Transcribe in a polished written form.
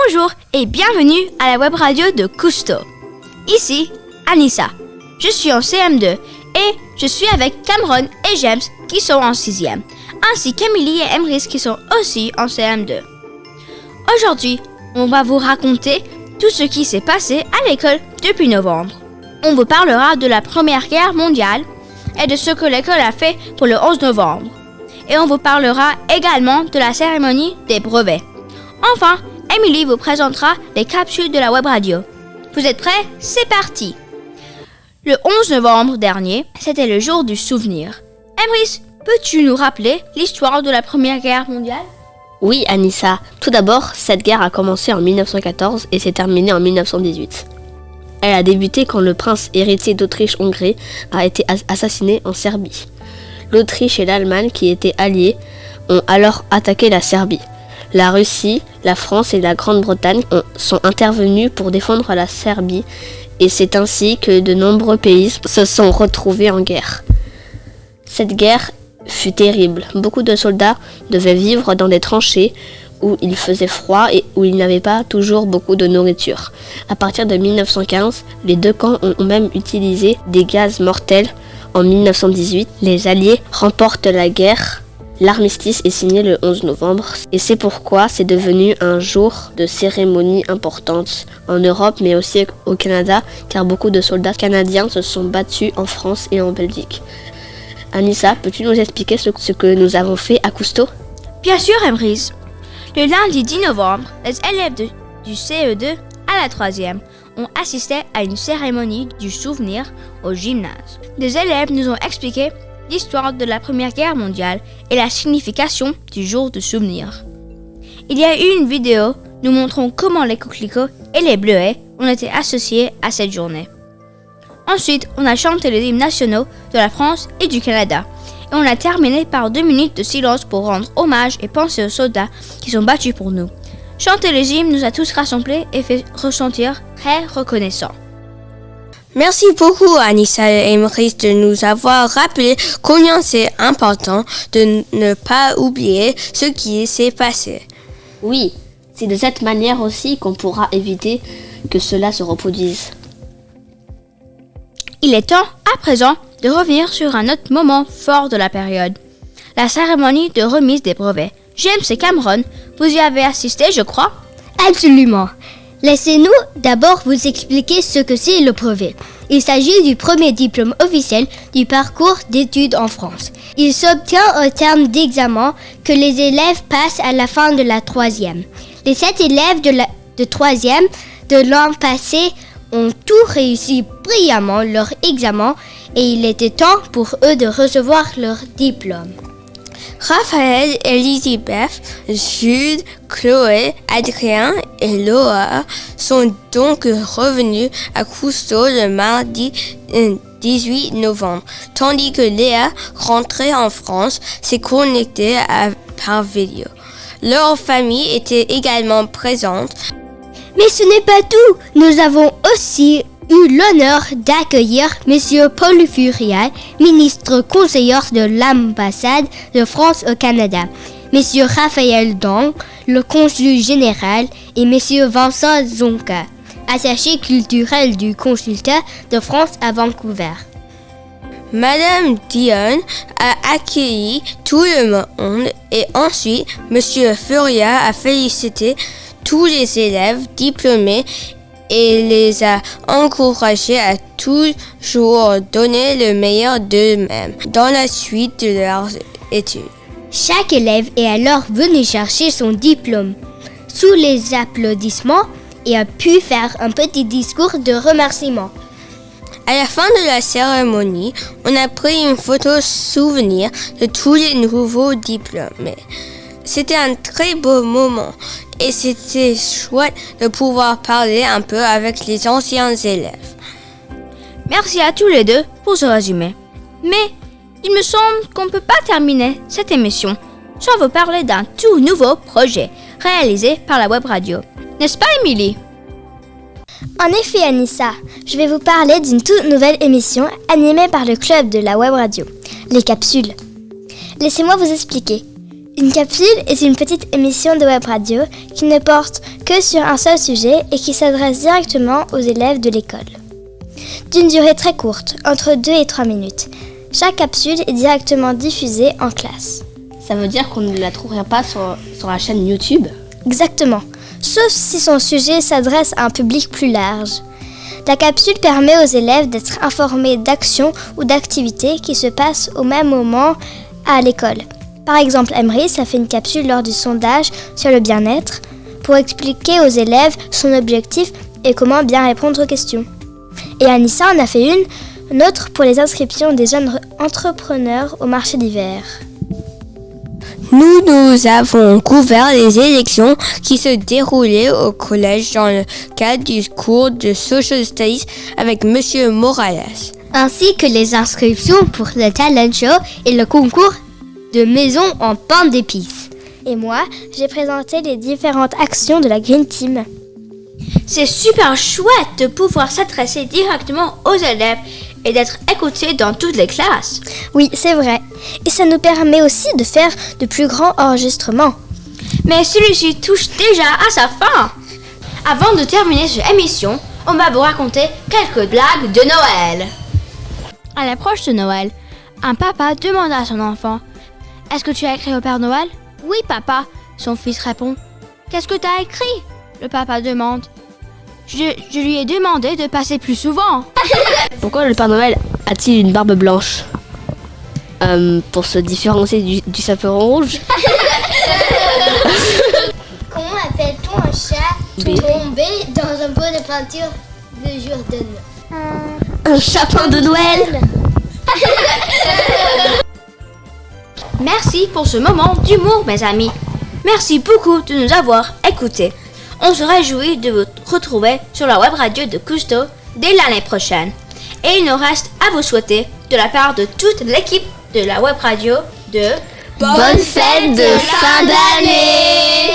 Bonjour et bienvenue à la web radio de Cousteau. Ici, Anissa. Je suis en CM2 et je suis avec Cameron et James qui sont en 6e, ainsi qu'Emily et Emrys qui sont aussi en CM2. Aujourd'hui, on va vous raconter tout ce qui s'est passé à l'école depuis novembre. On vous parlera de la Première Guerre mondiale et de ce que l'école a fait pour le 11 novembre. Et on vous parlera également de la cérémonie des brevets. Enfin, Emily vous présentera les capsules de la web radio. Vous êtes prêts? C'est parti! Le 11 novembre dernier, c'était le jour du souvenir. Emrys, peux-tu nous rappeler l'histoire de la Première Guerre mondiale? Oui, Anissa. Tout d'abord, cette guerre a commencé en 1914 et s'est terminée en 1918. Elle a débuté quand le prince héritier d'Autriche-Hongrie a été assassiné en Serbie. L'Autriche et l'Allemagne, qui étaient alliés, ont alors attaqué la Serbie. La Russie, la France et la Grande-Bretagne sont intervenus pour défendre la Serbie et c'est ainsi que de nombreux pays se sont retrouvés en guerre. Cette guerre fut terrible. Beaucoup de soldats devaient vivre dans des tranchées où il faisait froid et où il n'y avait pas toujours beaucoup de nourriture. À partir de 1915, les deux camps ont même utilisé des gaz mortels. En 1918, les Alliés remportent la guerre. L'armistice est signé le 11 novembre et c'est pourquoi c'est devenu un jour de cérémonie importante en Europe mais aussi au Canada car beaucoup de soldats canadiens se sont battus en France et en Belgique. Anissa, peux-tu nous expliquer ce que nous avons fait à Cousteau? Bien sûr, Emrys. Le lundi 10 novembre, les élèves du CE2 à la 3e ont assisté à une cérémonie du souvenir au gymnase. Les élèves nous ont expliqué l'histoire de la Première Guerre mondiale et la signification du jour du souvenir. Il y a eu une vidéo nous montrant comment les coquelicots et les bleuets ont été associés à cette journée. Ensuite, on a chanté les hymnes nationaux de la France et du Canada. Et on a terminé par 2 minutes de silence pour rendre hommage et penser aux soldats qui sont battus pour nous. Chanter les hymnes nous a tous rassemblés et fait ressentir très reconnaissants. Merci beaucoup Anissa et Emrys de nous avoir rappelé combien c'est important de ne pas oublier ce qui s'est passé. Oui, c'est de cette manière aussi qu'on pourra éviter que cela se reproduise. Il est temps, à présent, de revenir sur un autre moment fort de la période. La cérémonie de remise des brevets. James et Cameron, vous y avez assisté, je crois? Absolument. Laissez-nous d'abord vous expliquer ce que c'est le brevet. Il s'agit du premier diplôme officiel du parcours d'études en France. Il s'obtient au terme d'examen que les élèves passent à la fin de la 3e. Les 7 élèves de 3e de l'an passé ont tout réussi brillamment leur examen et il était temps pour eux de recevoir leur diplôme. Raphaël, Elisabeth, Jude, Chloé, Adrien et Laura sont donc revenus à Cousteau le mardi 18 novembre, tandis que Léa, rentrée en France, s'est connectée par vidéo. Leur famille était également présente. Mais ce n'est pas tout, nous avons aussi eu l'honneur d'accueillir M. Paul Furial, ministre conseiller de l'ambassade de France au Canada, M. Raphaël Dong, le consul général, et M. Vincent Zonka, attaché culturel du consulat de France à Vancouver. Madame Dion a accueilli tout le monde et ensuite M. Furia a félicité tous les élèves diplômés et les a encouragés à toujours donner le meilleur d'eux-mêmes dans la suite de leurs études. Chaque élève est alors venu chercher son diplôme sous les applaudissements et a pu faire un petit discours de remerciement. À la fin de la cérémonie, on a pris une photo souvenir de tous les nouveaux diplômés. C'était un très beau moment et c'était chouette de pouvoir parler un peu avec les anciens élèves. Merci à tous les deux pour ce résumé. Mais il me semble qu'on ne peut pas terminer cette émission sans vous parler d'un tout nouveau projet réalisé par la web radio. N'est-ce pas, Emily? En effet, Anissa, je vais vous parler d'une toute nouvelle émission animée par le club de la web radio, les capsules. Laissez-moi vous expliquer. Une capsule est une petite émission de web radio qui ne porte que sur un seul sujet et qui s'adresse directement aux élèves de l'école. D'une durée très courte, entre 2 et 3 minutes. Chaque capsule est directement diffusée en classe. Ça veut dire qu'on ne la trouvera pas sur la chaîne YouTube? Exactement, sauf si son sujet s'adresse à un public plus large. La capsule permet aux élèves d'être informés d'actions ou d'activités qui se passent au même moment à l'école. Par exemple, Emrys a fait une capsule lors du sondage sur le bien-être pour expliquer aux élèves son objectif et comment bien répondre aux questions. Et Anissa en a fait une autre pour les inscriptions des jeunes entrepreneurs au marché d'hiver. Nous avons couvert les élections qui se déroulaient au collège dans le cadre du cours de Social Studies avec Monsieur Morales. Ainsi que les inscriptions pour le talent show et le concours de maison en pain d'épices. Et moi, j'ai présenté les différentes actions de la Green Team. C'est super chouette de pouvoir s'adresser directement aux élèves et d'être écouté dans toutes les classes. Oui, c'est vrai. Et ça nous permet aussi de faire de plus grands enregistrements. Mais celui-ci touche déjà à sa fin. Avant de terminer cette émission, on va vous raconter quelques blagues de Noël. À l'approche de Noël, un papa demande à son enfant: « Est-ce que tu as écrit au Père Noël ?»« Oui, papa. » Son fils répond. « Qu'est-ce que tu as écrit ?» Le papa demande. Je lui ai demandé de passer plus souvent. Pourquoi le Père Noël a-t-il une barbe blanche? Pour se différencier du sapeur rouge. Comment appelle-t-on un chat tombé dans un pot de peinture de Jordan? Un chapin de Noël. Merci pour ce moment d'humour, mes amis. Merci beaucoup de nous avoir écoutés. On se réjouit de vous retrouver sur la web radio de Cousteau dès l'année prochaine. Et il nous reste à vous souhaiter, de la part de toute l'équipe de la web radio, de Bonne fête de fin d'année!